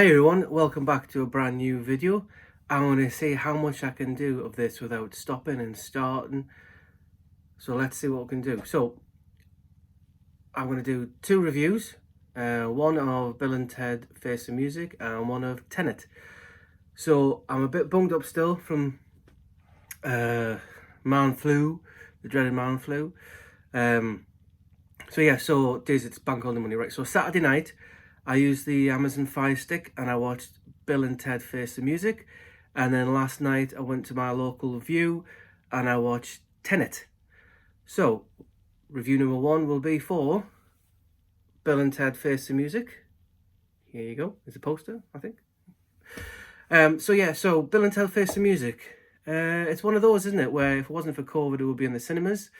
Hey everyone, welcome back to a brand new video. I want to see how much I can do of this without stopping and starting. So let's see what we can do. So I'm going to do two reviews. One of Bill and Ted Face the Music and one of Tenet. So I'm a bit bunged up still from man flu, the dreaded man flu. So days it's bank holiday Monday, right? So Saturday night, I used the Amazon Fire Stick and I watched Bill and Ted Face the Music. And then last night I went to my local View and I watched Tenet. So review number one will be for Bill and Ted Face the Music. Here you go. There's a poster, I think. So Bill and Ted Face the Music. It's one of those, isn't it, where if it wasn't for COVID, it would be in the cinemas,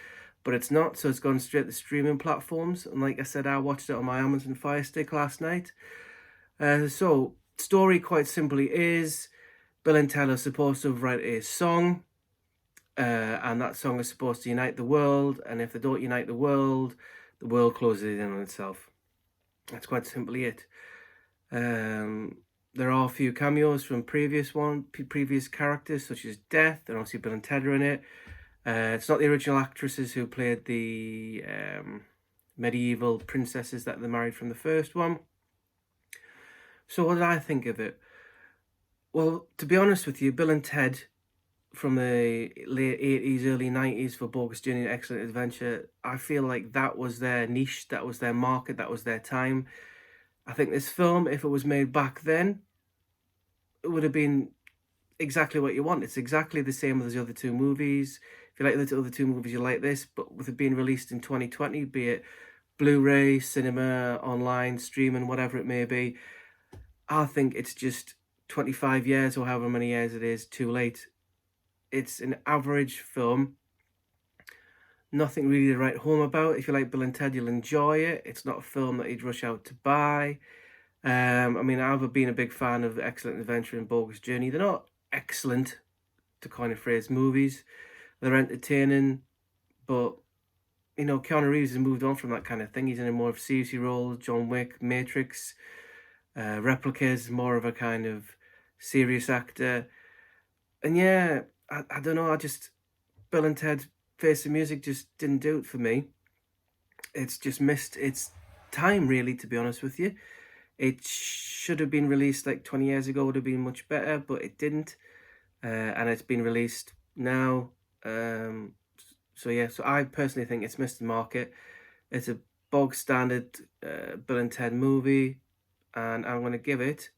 but it's not, so it's gone straight to streaming platforms. And like I said, I watched it on my Amazon Fire Stick last night. So story quite simply is Bill and Ted are supposed to write a song, and that song is supposed to unite the world. And if they don't unite the world closes in on itself. That's quite simply it. There are a few cameos from previous characters such as Death, and obviously Bill and Ted are in it. It's not the original actresses who played the medieval princesses that they married from the first one. So what did I think of it? Well, to be honest with you, Bill and Ted from the late 80s, early 90s for Bogus Journey and Excellent Adventure, I feel like that was their niche, that was their market, that was their time. I think this film, if it was made back then, it would have been exactly what you want. It's exactly the same as the other two movies. If you like the other two movies, you like this, but with it being released in 2020, be it Blu-ray, cinema, online, streaming, whatever it may be, I think it's just 25 years or however many years it is too late. It's an average film. Nothing really to write home about. If you like Bill and Ted, you'll enjoy it. It's not a film that you'd rush out to buy. I've been a big fan of Excellent Adventure and Bogus Journey. They're not excellent, to coin a phrase, movies. They're entertaining, but you know, Keanu Reeves has moved on from that kind of thing. He's in a more of serious role. John Wick, Matrix, Replicas, more of a kind of serious actor. And yeah, I don't know. Bill and Ted Face the Music just didn't do it for me. It's just missed its time, really, to be honest with you. It should have been released like 20 years ago, would have been much better, but it didn't. And it's been released now. So I personally think it's missed the market. It's a bog standard Bill and Ted movie, and I'm going to give it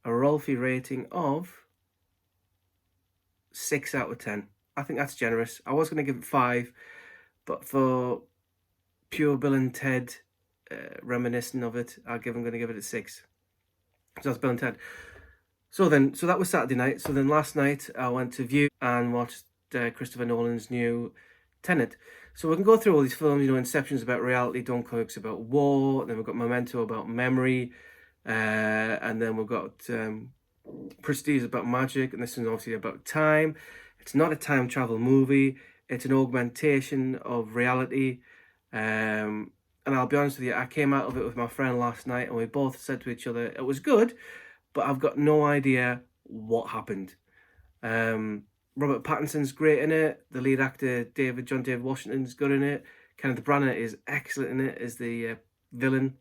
a Rolfie rating of 6 out of 10. I think that's generous. I was going to give it 5, but for pure Bill and Ted, reminiscent of it, I'm going to give it a 6. So that's Bill and Ted. So that was Saturday night. So then last night I went to View and watched Christopher Nolan's new Tenet. So we can go through all these films. You know, Inception's about reality, Dunkirk's about war, then we've got Memento about memory, and then we've got Prestige about magic, and this one's obviously about time. It's not a time travel movie. It's an augmentation of reality. And I'll be honest with you, I came out of it with my friend last night, and we both said to each other, it was good, but I've got no idea what happened. Robert Pattinson's great in it. The lead actor, John David Washington's good in it. Kenneth Branagh is excellent in it as the villain.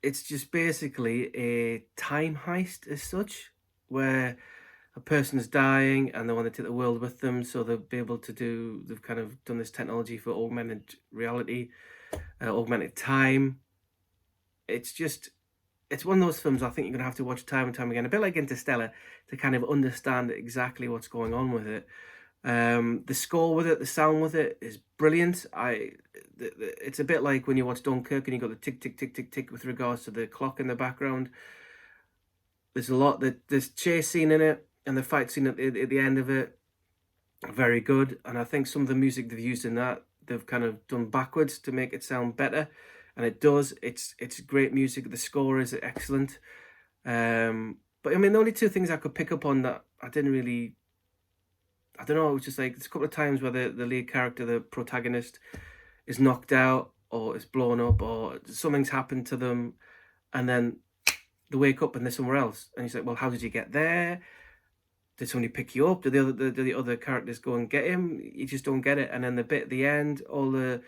It's just basically a time heist as such, where a person is dying and they want to take the world with them, so they'll be able to they've kind of done this technology for augmented reality, augmented time. It's one of those films I think you're going to have to watch time and time again, a bit like Interstellar, to kind of understand exactly what's going on with it. The score with it, the sound with it is brilliant. It's a bit like when you watch Dunkirk and you got the tick, tick, tick, tick, tick with regards to the clock in the background. There's chase scene in it and the fight scene at the end of it, very good. And I think some of the music they've used in that, they've kind of done backwards to make it sound better. And it does. It's great music. The score is excellent. But I mean, the only two things I could pick up on that I don't know, it was just like there's a couple of times where the lead character, the protagonist, is knocked out or it's blown up, or something's happened to them, and then they wake up and they're somewhere else. And he's like, well, how did you get there? Did somebody pick you up? Did the other characters go and get him? You just don't get it. And then the bit at the end, all the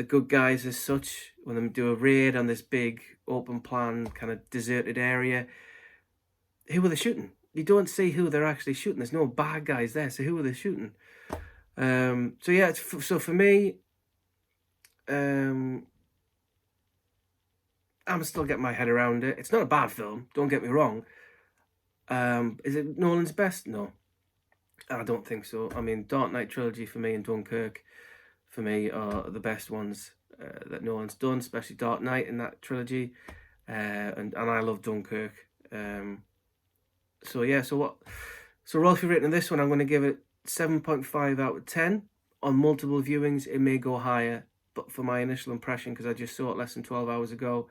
good guys as such, when they do a raid on this big open plan kind of deserted area, who are they shooting? You don't see who they're actually shooting. There's no bad guys there, so who are they shooting? So yeah, so for me, I'm still getting my head around it. It's not a bad film, don't get me wrong. Is it Nolan's best? No, I don't think so. I mean, Dark Knight trilogy for me and Dunkirk for me are the best ones that Nolan's done, especially Dark Knight in that trilogy, and I love Dunkirk. So yeah, so roughly rating this one, I'm going to give it 7.5 out of 10. On multiple viewings, it may go higher, but for my initial impression, because I just saw it less than 12 hours ago,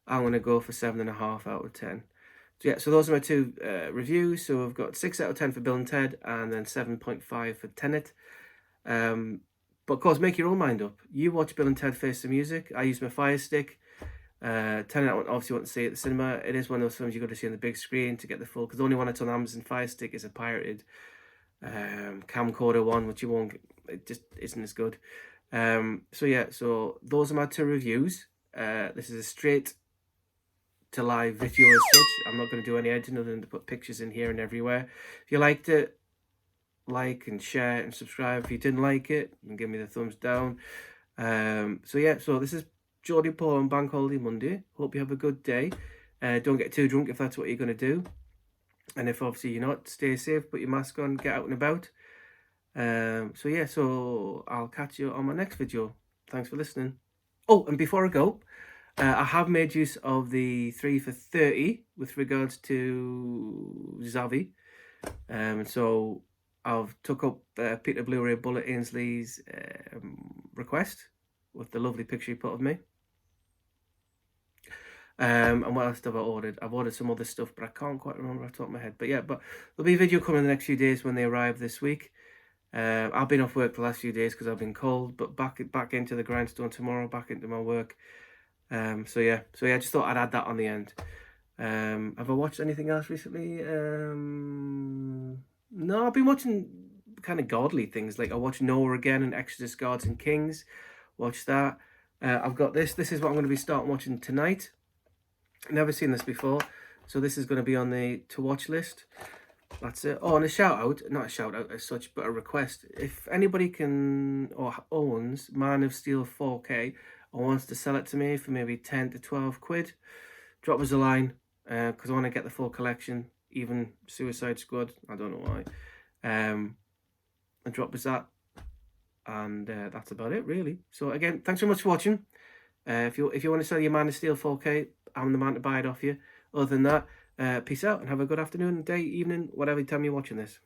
I'm going to go for 7.5 out of 10. So yeah, so those are my two reviews. So I've got 6 out of 10 for Bill and Ted, and then 7.5 for Tenet. But of course, make your own mind up. You watch Bill and Ted Face the Music. I use my Fire Stick. Tenet, I obviously want to see it at the cinema. It is one of those films you got to see on the big screen to get the full, because the only one that's on Amazon Fire Stick is a pirated camcorder one, which you won't, it just isn't as good. So yeah, so those are my two reviews. This is a straight to live video as such. I'm not going to do any editing other than to put pictures in here and everywhere. If you liked it, like and share and subscribe. If you didn't like it, you can give me the thumbs down. So yeah, so this is Geordie Paul on Bank Holiday Monday. Hope you have a good day. Don't get too drunk if that's what you're going to do. And if obviously you're not, stay safe, put your mask on, get out and about. So yeah, so I'll catch you on my next video. Thanks for listening. Oh, and before I go, I have made use of the 3 for 30 with regards to Zavi. So I've took up Peter Blu-ray Bullet Ainsley's request with the lovely picture he put of me. And what else have I ordered? I've ordered some other stuff, but I can't quite remember off the top of my head. But yeah, but there'll be a video coming in the next few days when they arrive this week. I've been off work the last few days because I've been cold, but back into the grindstone tomorrow, back into my work. So yeah, I just thought I'd add that on the end. Have I watched anything else recently? No, I've been watching kind of godly things. Like I watched Noah again and Exodus, Gods and Kings. Watch that. I've got this. This is what I'm going to be starting watching tonight. Never seen this before, so this is going to be on the to watch list. That's it. Oh, and a shout out, not a shout out as such, but a request. If anybody can or owns Man of Steel 4K or wants to sell it to me for maybe 10 to 12 quid, drop us a line, because I want to get the full collection, even Suicide Squad. I don't know why. And drop us that, and that's about it really. So again, thanks so much for watching. If you want to sell your Man of Steel 4K, I'm the man to buy it off you. Other than that, peace out and have a good afternoon, day, evening, whatever time you're watching this.